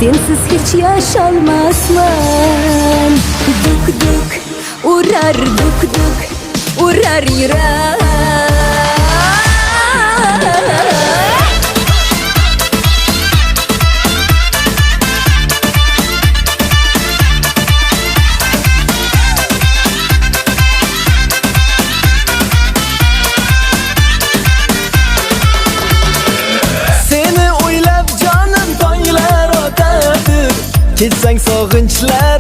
sensiz hiç yaşalmasman. Duk duk urar, duk duk urar yürek. Ketsang sog'inchlar